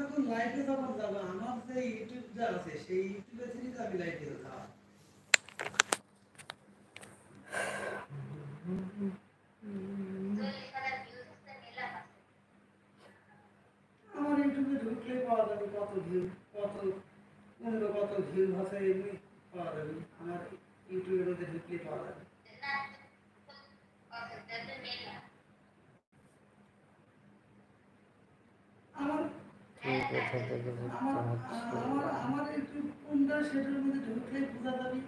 যখন লাইভে যখন যাব আমার যে ইউটিউব যা আছে সেই ইউটিউবে থেকে আমি লাইভে যাব আমার ইউটিউবে ঢুকলে পাওয়া যাবে কত ভিউ কত ভিউ আছে এমনি পাওয়া যাবে আমার ইউটিউবের মধ্যে ঢুকলে পাওয়া যাবে আমার আমার ইউটিউব কোনটা সেটার মধ্যে ঢুকলে বোঝা যাবে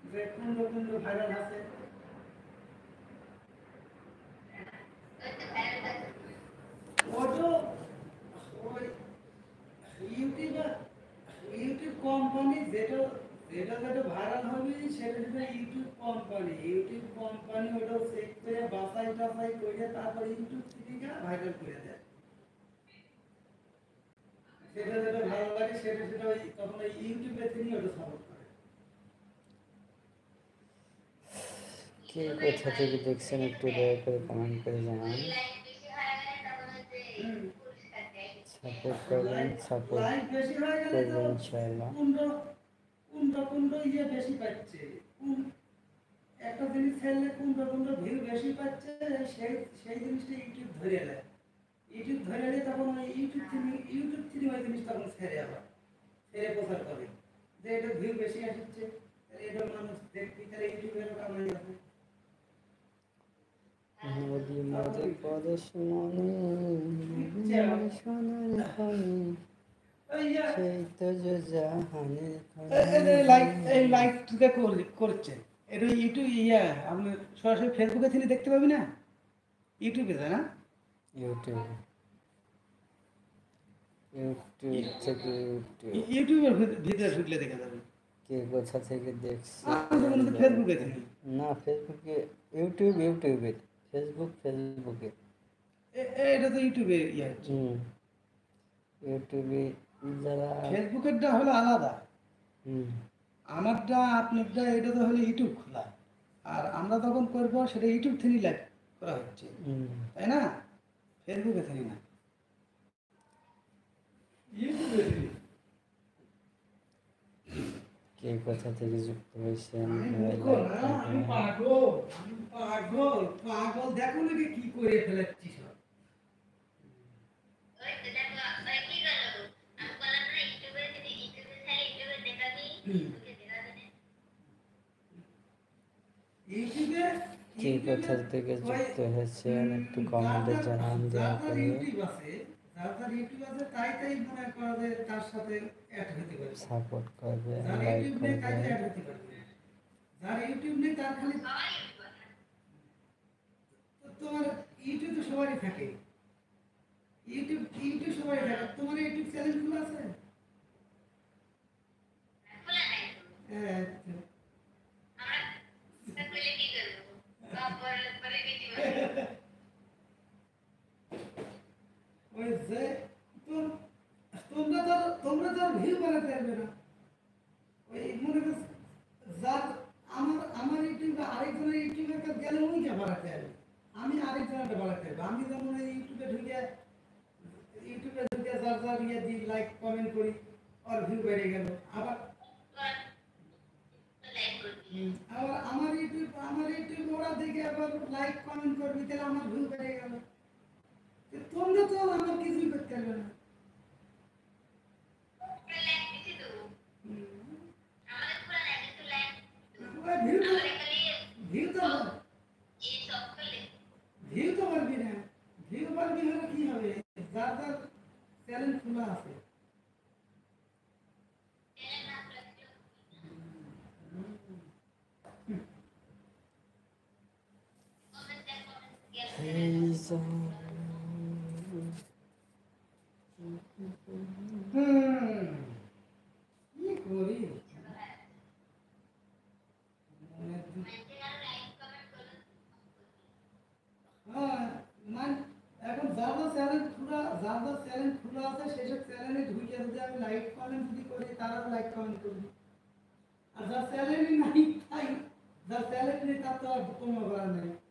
যে কোন ভাইরাল আছে ইউটিউব কোম্পানি যেটা ভাইরাল হবে সেটা ইউটিউব কোম্পানি ওটা চেক করে বাছাই টাছাই করে তারপরে ইউটিউব থেকে ভাইরাল করে দেয় সেটা ভালো লাগে সেটা তখন ইউটিউবে থেকে ওটা সাপোর্ট করে কে কোথা থেকে দেখছেন একটু দয়া করে কমেন্ট করে জানান সাপোর্ট করবেন ইনশাআল্লাহ কোনটা ইয়ে বেশি পাচ্ছে একটা জিনিস খেললে কোনটা ভিউ বেশি পাচ্ছে সেই জিনিসটা ইউটিউব ধরে নেয় ইউটিউব ধরে নিলে তখন ওই ইউটিউব থেকে ওই জিনিস তখন ছেড়ে প্রচার করে যে এটা ভিউ বেশি আসছে এটা মানুষ দেখবি তাহলে ইউটিউবের কামাই আছে নদী মদে পদে শুনানি সোনার খনি সেই তো যে জাহানে লাইক তুই করছে এটা ইউটিউব আপনি সরাসরি ফেসবুকে থেকে দেখতে পাবি না ইউটিউবে না ইউটিউবের ভিতরে ঢুকলে দেখা যাবে কে কোথা থেকে দেখছে ফেসবুকে থেকে না ফেসবুকে ইউটিউবে ফেসবুকে এটা তো ইউটিউবে ইউটিউবে যারা ফেসবুকেরটা হলো আলাদা আমারটা আপনারটা এটা তো হলো ইউটিউব খোলা আর আমরা তখন করবো সেটা ইউটিউব থেকে লাইভ করা হচ্ছে তাই না ফেসবুকে থেকে না ইউটিউবে থেকে কে কোথা থেকে যুক্ত হয়েছেন পাগল দেখো নাকি কি করে ফেলাচ্ছি সব কে কোথা থেকে যুক্ত হয়েছেন একটু কমেন্টে জানান দয়া করে সাপোর্ট করবে লাইক করবে তোমার ইউটিউব সবারই থাকে ইউটিউব সবারই থাকে তোমার ইউটিউব চ্যানেল খোলা আছে তোমরা তো ভিউ বানাতে পারবে না ওই মনে কর আমার ইউটিউবে আরেকজনের ইউটিউবে গেলে ওইটা বানাতে পারবে আমি আরেকজনটা বানাতে পারবো আমি যেমন ইউটিউবে ঢুকে যার ইয়ে দিই লাইক কমেন্ট করি আর ভিউ বেড়ে গেল আবার আমার ইউটিউব ওরা দেখে আবার লাইক কমেন্ট করবি তাহলে আমার ভিউ বেড়ে গেল তোমরা তো আমার কিছুই করতে পারবে না ভিউ তো পারবি না ভিউ পারবি হলে কি হবে যার চ্যানেল খোলা আছে কি করি এখন যার চ্যানেল খোলা আছে সেসব চ্যানেলে ঢুকে যদি আমি লাইক কমেন্ট যদি করি তারাও লাইক কমেন্ট করবি আর যার চ্যানেলই নাই তাই যার চ্যানেল নেই তার তো আর কোনো করার নেই